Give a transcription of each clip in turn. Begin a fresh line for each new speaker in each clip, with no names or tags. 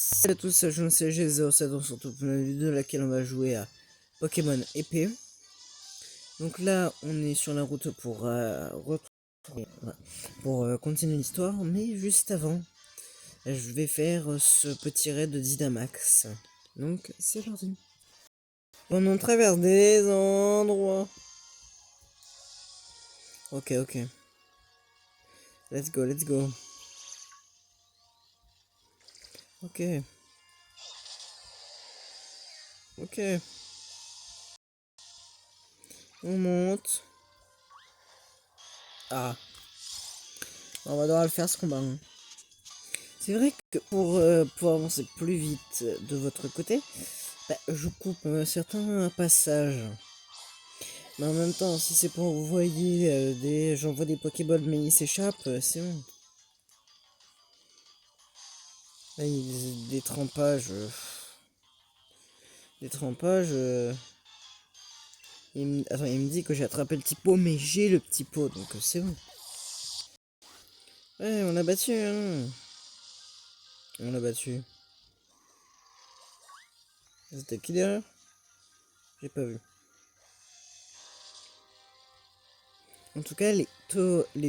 Salut à tous, je suis G07, on se retrouve pour une vidéo dans laquelle on va jouer à Pokémon épée. Donc là, on est sur la route pour continuer l'histoire, mais juste avant, je vais faire ce petit raid de Dynamax. Donc, c'est parti. On traverse des endroits. Ok. Let's go. Ok. On monte. Ah. On va devoir le faire ce combat. C'est vrai que pour avancer plus vite de votre côté, je coupe certains passages. Mais en même temps, si c'est pour vous voyez j'envoie des Pokéballs mais ils s'échappent, c'est bon. Là, des trempages. Des trempages. Attends, il me dit que j'ai attrapé le petit pot, mais j'ai le petit pot, donc c'est bon. Ouais, on l'a battu, hein. On l'a battu. C'était qui derrière? J'ai pas vu. En tout cas, les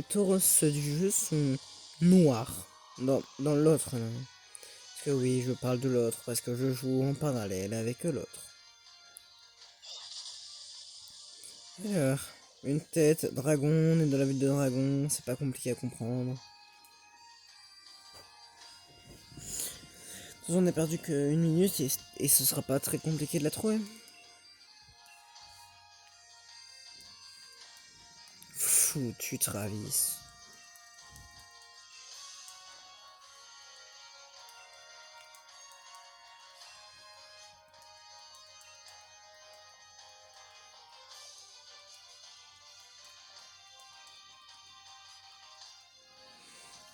tauros du jeu sont noirs. Dans l'autre, là. Parce que oui, je parle de l'autre, parce que je joue en parallèle avec l'autre. Alors, une tête, dragon, on est dans la ville de dragon, c'est pas compliqué à comprendre. De toute façon, on n'a perdu qu'une minute et ce sera pas très compliqué de la trouver. Foutu Travis.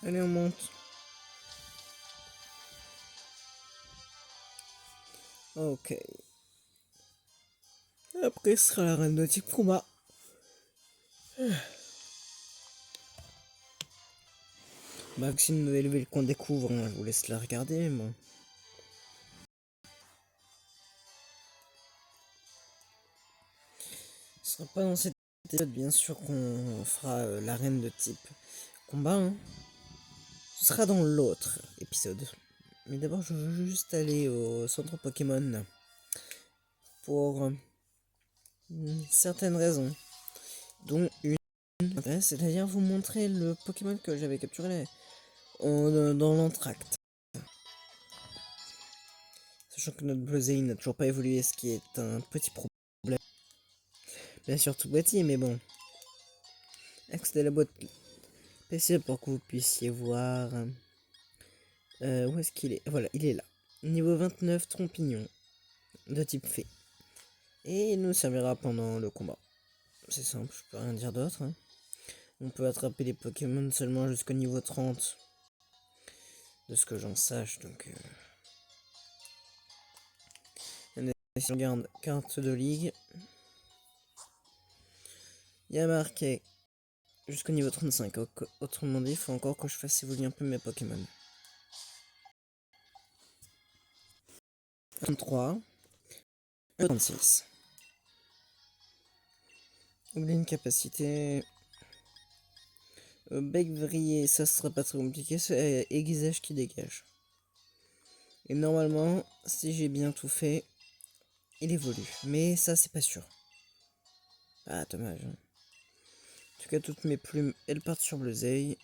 Allez, on monte. Ok. Après, ce sera la reine de type combat. Maxime nouvelle ville qu'on découvre, hein, je vous laisse la regarder, moi. Ce sera pas dans cet épisode, bien sûr, qu'on fera l'arène de type combat. Hein. Ce sera dans l'autre épisode. Mais d'abord, je veux juste aller au centre Pokémon pour certaines raisons, dont une, c'est-à-dire vous montrer le Pokémon que j'avais capturé dans l'entracte. Sachant que notre Bluezail n'a toujours pas évolué, ce qui est un petit problème. Bien sûr, tout boîtier, mais bon. Accès à la boîte PC pour que vous puissiez voir. Où est-ce qu'il est? Voilà, il est là. Niveau 29, Trompignon, de type fée. Et il nous servira pendant le combat. C'est simple, je peux rien dire d'autre. Hein. On peut attraper les Pokémon seulement jusqu'au niveau 30. De ce que j'en sache, donc... Si on regarde carte de ligue, il y a marqué jusqu'au niveau 35. Autrement dit, il faut encore que je fasse évoluer un peu mes Pokémon. 33, 36. Oublie une capacité. Bec vrillé, ça sera pas très compliqué, c'est aiguisage qui dégage. Et normalement, si j'ai bien tout fait, il évolue. Mais ça, c'est pas sûr. Ah, dommage. Hein. En tout cas, toutes mes plumes, elles partent sur Bluezail.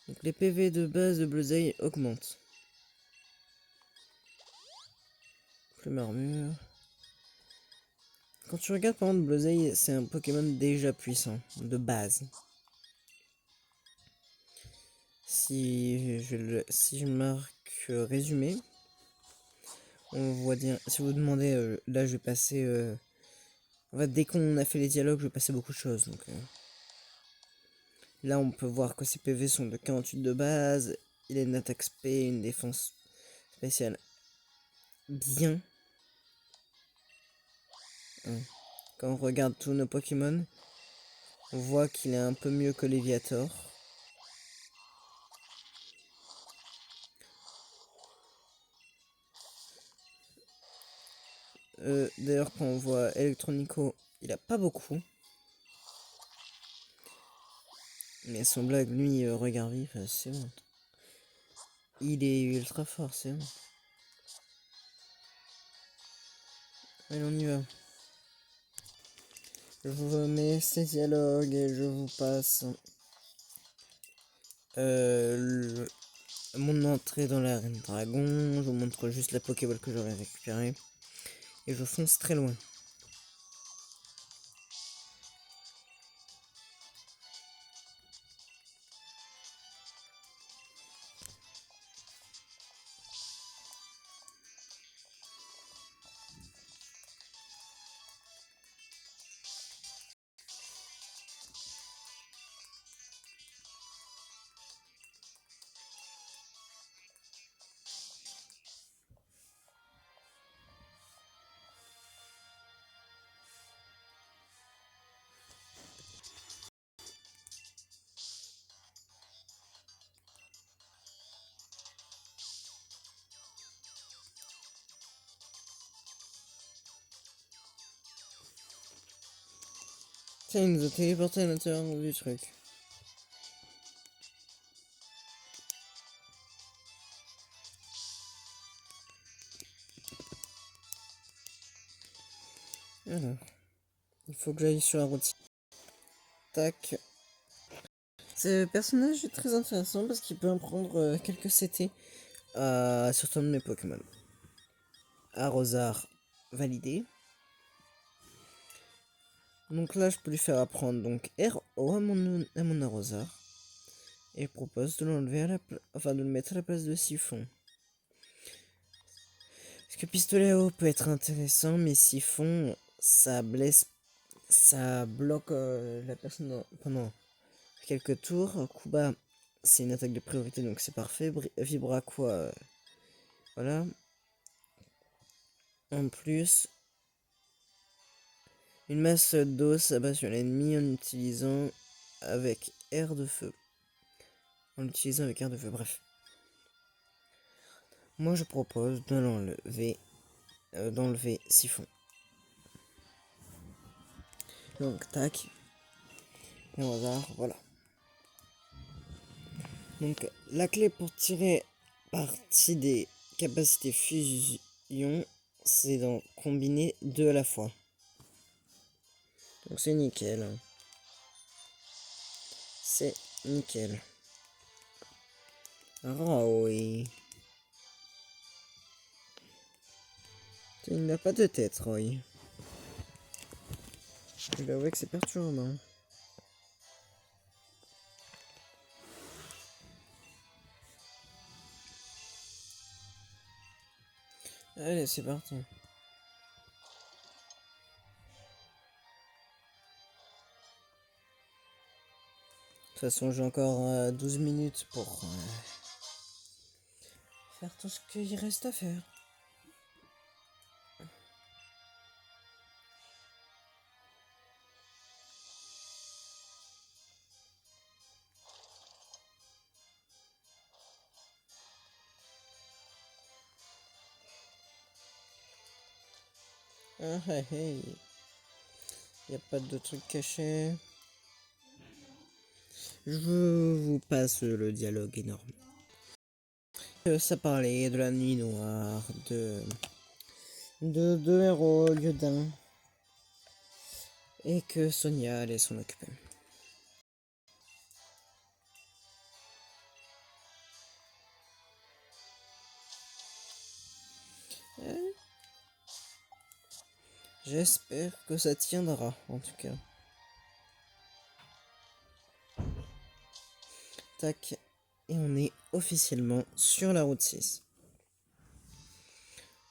Donc les PV de base de Bluezail augmentent. Plume armure. Quand tu regardes par exemple Bluezail, c'est un Pokémon déjà puissant, de base. Si je marque résumé, on voit dire, si vous demandez, là je vais passer, en fait dès qu'on a fait les dialogues, je vais passer beaucoup de choses. Donc, là on peut voir que ses PV sont de 48 de base, il a une attaque spé, une défense spéciale bien. Quand on regarde tous nos Pokémon, on voit qu'il est un peu mieux que Léviator. D'ailleurs, quand on voit Electronico, il a pas beaucoup. Mais son blague, lui, regard vif, c'est bon. Il est ultra fort, c'est bon. Allez, on y va. Je vous remets ces dialogues et je vous passe mon entrée dans l'arène dragon. Je vous montre juste la Pokéball que j'aurais récupérée. Et je fonce très loin. Tiens, il nous a téléporté à l'intérieur du truc. Alors, il faut que j'aille sur la route. Tac. Ce personnage est très intéressant parce qu'il peut apprendre quelques CT à certains de mes Pokémon. Arrosard validé. Donc là, je peux lui faire apprendre donc RO à mon Arrosard. Et je propose de l'enlever à la enfin de le mettre à la place de Siphon. Parce que pistolet à eau peut être intéressant, mais Siphon, ça blesse, ça bloque la personne pendant quelques tours. Coup bas, c'est une attaque de priorité, donc c'est parfait. Vibraqua, voilà. En plus, une masse d'eau s'abat sur l'ennemi en utilisant avec air de feu. Bref. Moi je propose de l'enlever, d'enlever Siphon. Donc tac. Et au hasard, voilà. Donc la clé pour tirer parti des capacités fusion, c'est d'en combiner deux à la fois. Donc c'est nickel. C'est nickel. Ah oui. Il n'a pas de tête, Roy. Je dois avouer que c'est perturbant. Allez, c'est parti. De toute façon, j'ai encore 12 minutes pour faire tout ce qu'il reste à faire. Ah, hey, hey. Y a pas de truc caché. Je vous passe le dialogue énorme. Ça parlait de la nuit noire, de deux héros au lieu d'un. Et que Sonia allait s'en occuper. J'espère que ça tiendra, en tout cas. Tac. Et on est officiellement sur la route 6.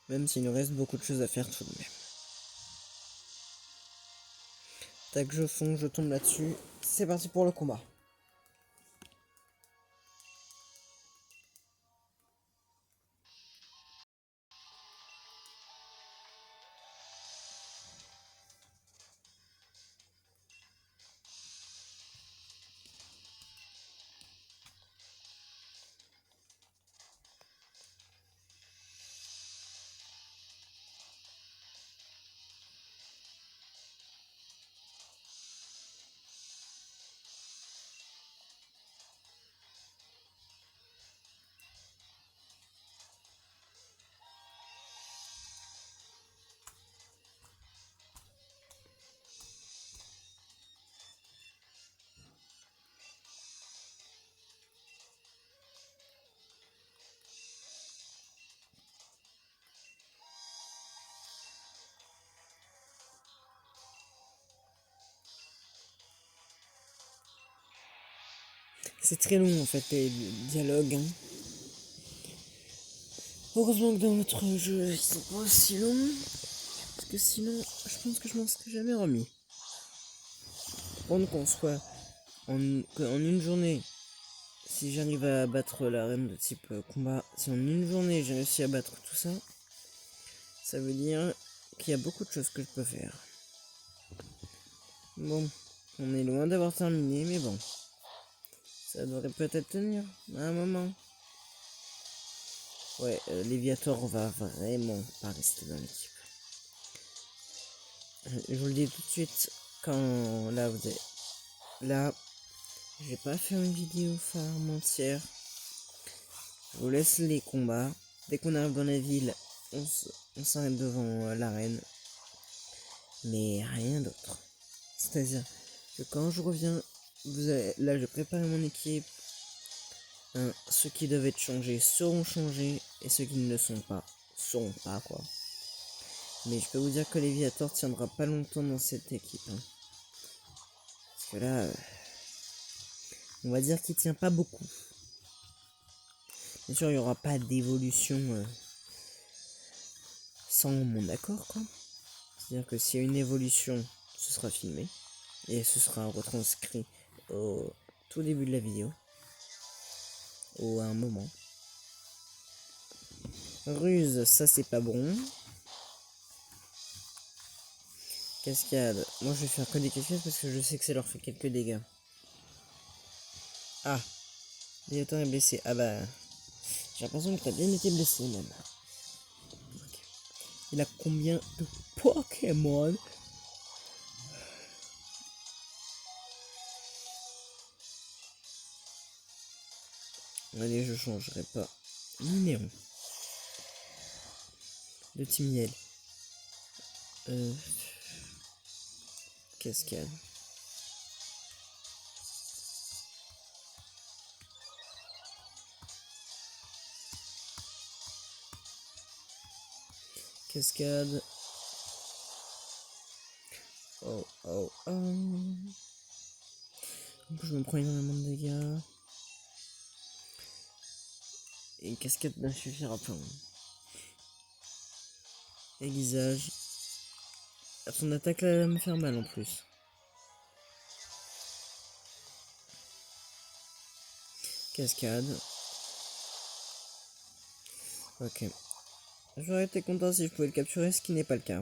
Même s'il nous reste beaucoup de choses à faire tout de même. Tac, je fonce, je tombe là-dessus. C'est parti pour le combat. C'est très long en fait les dialogues. Hein. Heureusement que dans notre jeu c'est pas aussi long. Parce que sinon je pense que je m'en serais jamais remis. Prendre qu'on soit en une journée. Si j'arrive à battre l'arène de type combat, si en une journée j'ai réussi à battre tout ça, ça veut dire qu'il y a beaucoup de choses que je peux faire. Bon, on est loin d'avoir terminé, mais bon. Ça devrait peut-être tenir à un moment. Ouais, Léviator va vraiment pas rester dans l'équipe. Je vous le dis tout de suite, quand là vous êtes... Là, je vais pas faire une vidéo farm entière. Je vous laisse les combats. Dès qu'on arrive dans la ville, on s'arrête devant l'arène. Mais rien d'autre. C'est-à-dire que quand je reviens, là je prépare mon équipe. Ceux qui doivent être changés seront changés. Et ceux qui ne le sont pas, seront pas quoi. Mais je peux vous dire que Léviator tiendra pas longtemps dans cette équipe. Hein. Parce que là, on va dire qu'il tient pas beaucoup. Bien sûr, il n'y aura pas d'évolution sans mon accord quoi. C'est-à-dire que s'il y a une évolution, ce sera filmé. Et ce sera retranscrit au tout début de la vidéo. Ou à un moment. Ruse, ça c'est pas bon. Cascade, moi je vais faire que des cascades parce que je sais que ça leur fait quelques dégâts. Ah, Léviator est blessé. Ah bah, j'ai l'impression que t'as bien été blessé même. Okay. Il a combien de Pokémon? Allez, je changerai pas. Numéro de Timiel. Cascade. Cascade. Oh, oh, oh. En plus, je me prends énormément de dégâts. Et une cascade ne suffira pas. Aiguisage. Son attaque là, elle va me faire mal en plus. Cascade. Ok. J'aurais été content si je pouvais le capturer, ce qui n'est pas le cas.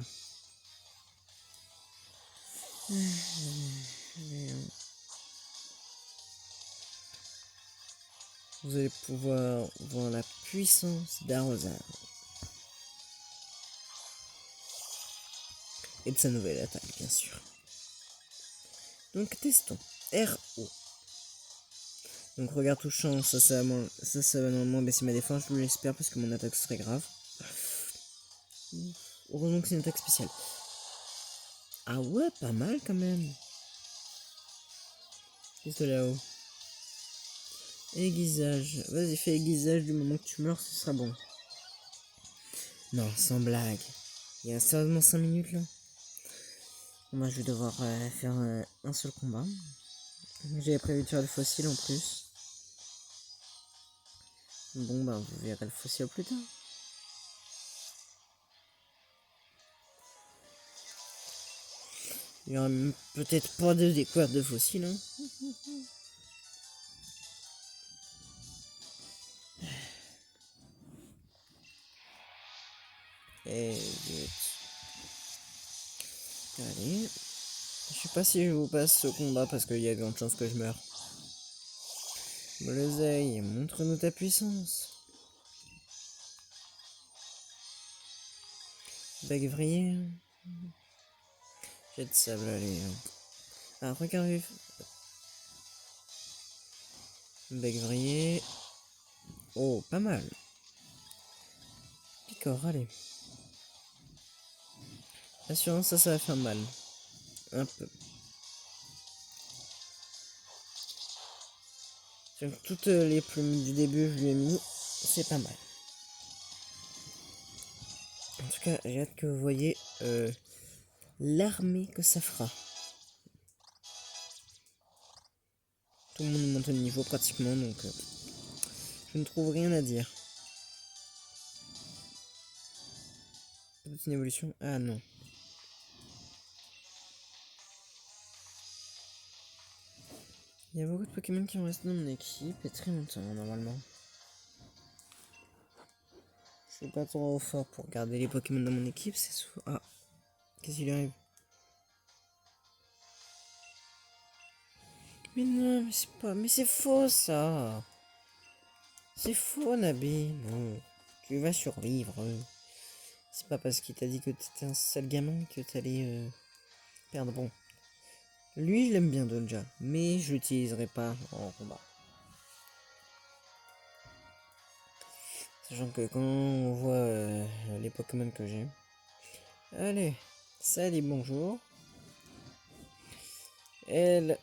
Vous allez pouvoir voir la puissance d'Arrosard. Et de sa nouvelle attaque, bien sûr. Donc testons. RO. Donc regard touchant, ça va normalement baisser ma défense, je l'espère parce que mon attaque serait grave. Heureusement que c'est une attaque spéciale. Ah ouais, pas mal quand même. Qu'est-ce que là-haut? Aiguisage. Vas-y, fais aiguisage du moment que tu meurs, ce sera bon. Non, sans blague. Il y a sérieusement 5 minutes là. Moi je vais devoir faire un seul combat. J'avais prévu de faire le fossile en plus. Bon bah vous verrez le fossile plus tard. Il y aura peut-être pas de découverte de fossiles. Hein. Et vite. Allez. Je sais pas si je vous passe ce combat parce qu'il y a de grandes chances que je meure. Bleuzeil, montre-nous ta puissance. Bague vrillée. Jet de sable, allez. Ah, regarde vif. Bague vrillée. Oh, pas mal. Picor, allez. Assurance, ça va faire mal. Un peu. Donc, toutes les plumes du début, je lui ai mis. C'est pas mal. En tout cas, j'ai hâte que vous voyez l'armée que ça fera. Tout le monde monte de niveau pratiquement, donc je ne trouve rien à dire. Peut-être une évolution? Ah non. Il y a beaucoup de Pokémon qui vont rester dans mon équipe et très longtemps normalement. Je suis pas trop fort pour garder les Pokémon dans mon équipe, c'est souvent... Ah, qu'est-ce qui lui arrive? Mais non, mais c'est pas... Mais c'est faux ça. C'est faux Nabi, non. Tu vas survivre. C'est pas parce qu'il t'a dit que t'étais un sale gamin que t'allais perdre. Bon. Lui, je l'aime bien Donja, mais je l'utiliserai pas en combat. Sachant que quand on voit les Pokémon que j'ai... Allez, salut, bonjour. Elle...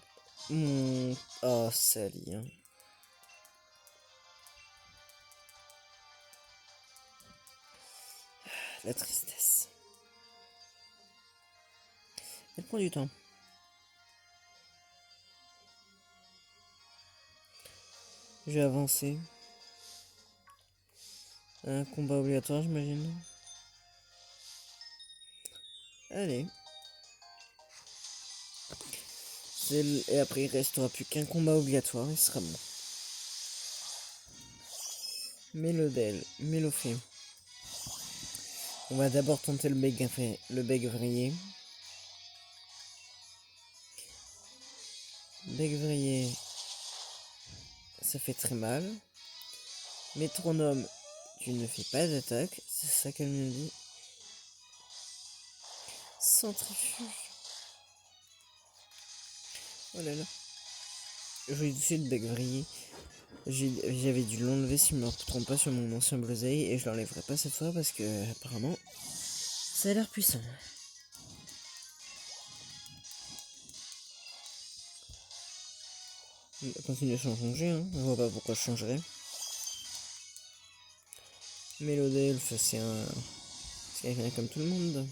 Oh, salut, hein. La tristesse. Elle prend du temps. Je vais avancer. Un combat obligatoire, j'imagine. Allez. Et après, il restera plus qu'un combat obligatoire, il sera bon. Mélodel, Mélofée. On va d'abord tenter le Beigvrier. Beigvrier, ça fait très mal. Métronome, tu ne fais pas d'attaque, c'est ça qu'elle me dit. Centrifuge. Oh là là. Je vais dessus de Beigvrier. J'avais dû l'enlever si je me trompe pas sur mon ancien Bluesail et je l'enlèverai pas cette fois parce que apparemment ça a l'air puissant. Continue sans changer, hein. Je vois pas pourquoi je changerais. Mélodelph, c'est quelqu'un comme tout le monde.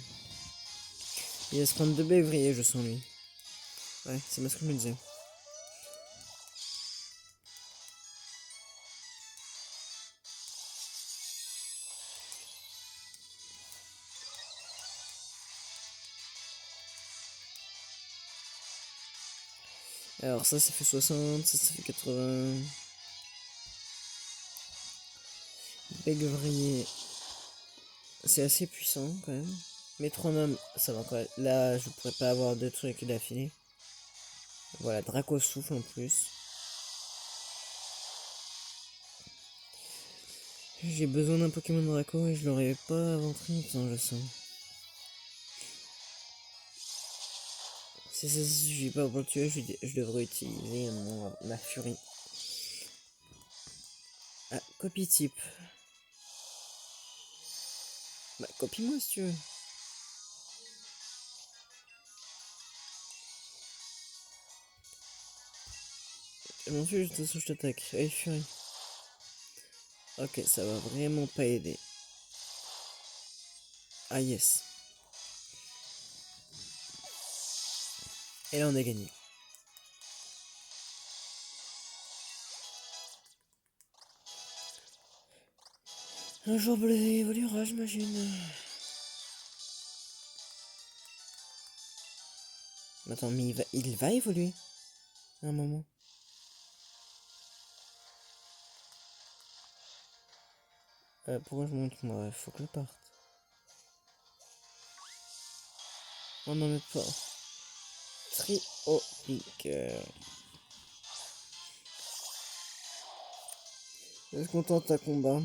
Il va se prendre 2 Beigvrier, je sens lui. Ouais, c'est moi ce que je me disais. Alors ça fait 60, ça fait 80. Beigvrier, c'est assez puissant quand même. Métronome, ça va encore. Là, je pourrais pas avoir deux trucs d'affilée. Voilà, Draco souffle en plus. J'ai besoin d'un Pokémon Draco et je l'aurais pas avant très longtemps, je sens. Si ça suffit pas pour le tuer, je devrais utiliser ma furie. Ah, copie type. Bah, copie-moi si tu veux. Je m'en fiche, de toute façon, je t'attaque. Allez, furie. Ok, ça va vraiment pas aider. Ah, yes. Et là, on a gagné. Un jour, bleu évoluera, j'imagine. Attends, mais il va évoluer à un moment. Pourquoi je monte moi? Faut que je parte. Oh non, mais pas. Triopique. Est-ce qu'on tente un combat?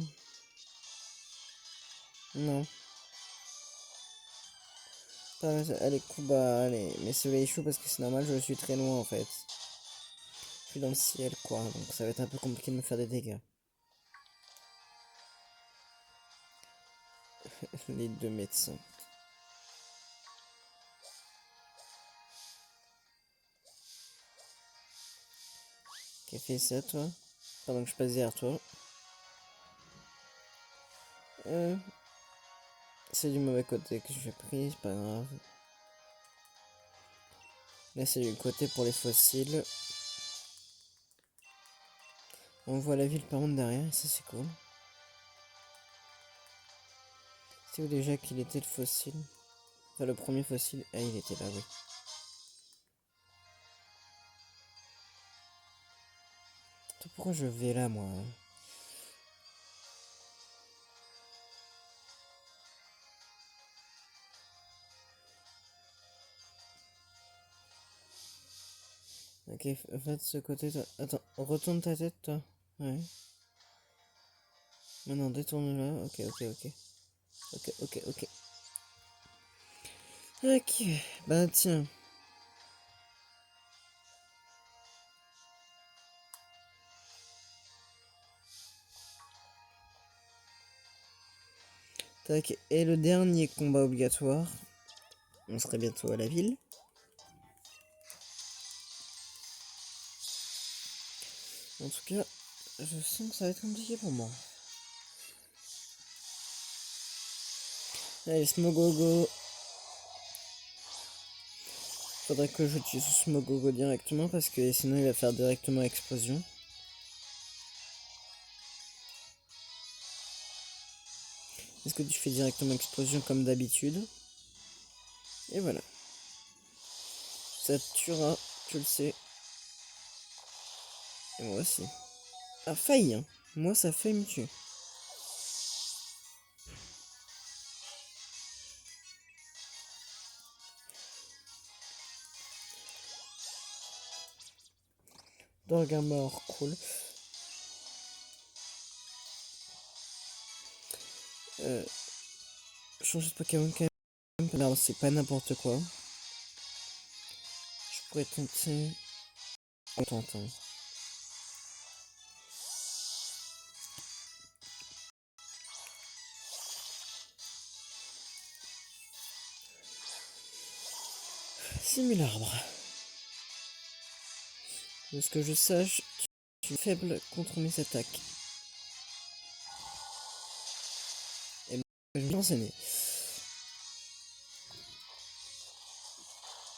Non. Allez, combat, allez. Mais c'est chaud parce que c'est normal, je suis très loin en fait. Je suis dans le ciel, quoi. Donc ça va être un peu compliqué de me faire des dégâts. Les deux médecins. Qu'est-ce que fait ça, toi? Pendant que je passe derrière toi. C'est du mauvais côté que j'ai pris, c'est pas grave. Là, c'est du côté pour les fossiles. On voit la ville par contre derrière, et ça c'est cool. C'est où déjà qu'il était le fossile? Enfin le premier fossile. Ah il était là, oui. Attends, pourquoi je vais là moi? Ok, en fait ce côté... Attends, retourne ta tête toi. Ouais. Maintenant détourne là. Ok, ok, ok. Ok, ok, ok. Ok, bah tiens. Tac, et le dernier combat obligatoire. On serait bientôt à la ville. En tout cas, je sens que ça va être compliqué pour moi. Allez, Smogogo. Faudrait que je tue ce Smogogo directement parce que sinon il va faire directement explosion. Est-ce que tu fais directement explosion comme d'habitude? Et voilà. Ça te tuera, tu le sais. Et moi aussi. Ah, failli, hein. Moi, ça fait me tuer. Dorga mort, cool. Changer de Pokémon quand même. Alors, c'est pas n'importe quoi. Je pourrais tenter. On tente, hein. Simularbre. De ce que je sache, tu es faible contre mes attaques. Et je vais m'enseigner.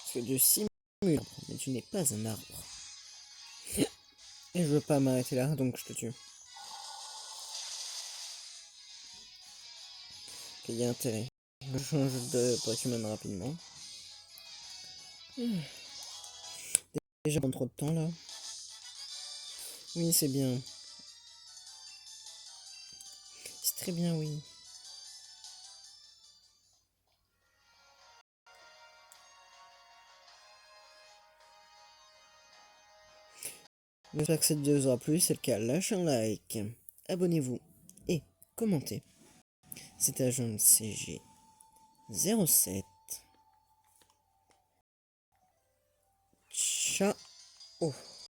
Parce que tu simules, mais tu n'es pas un arbre. Et je veux pas m'arrêter là, donc je te tue. Ok, il y a intérêt. Je change de Pokémon rapidement. Déjà, prend trop de temps là. Oui, c'est bien. C'est très bien, oui. J'espère que cette vidéo vous aura plu. Si c'est le cas, lâchez un like, abonnez-vous et commentez. C'était Agent CG07. Ciao.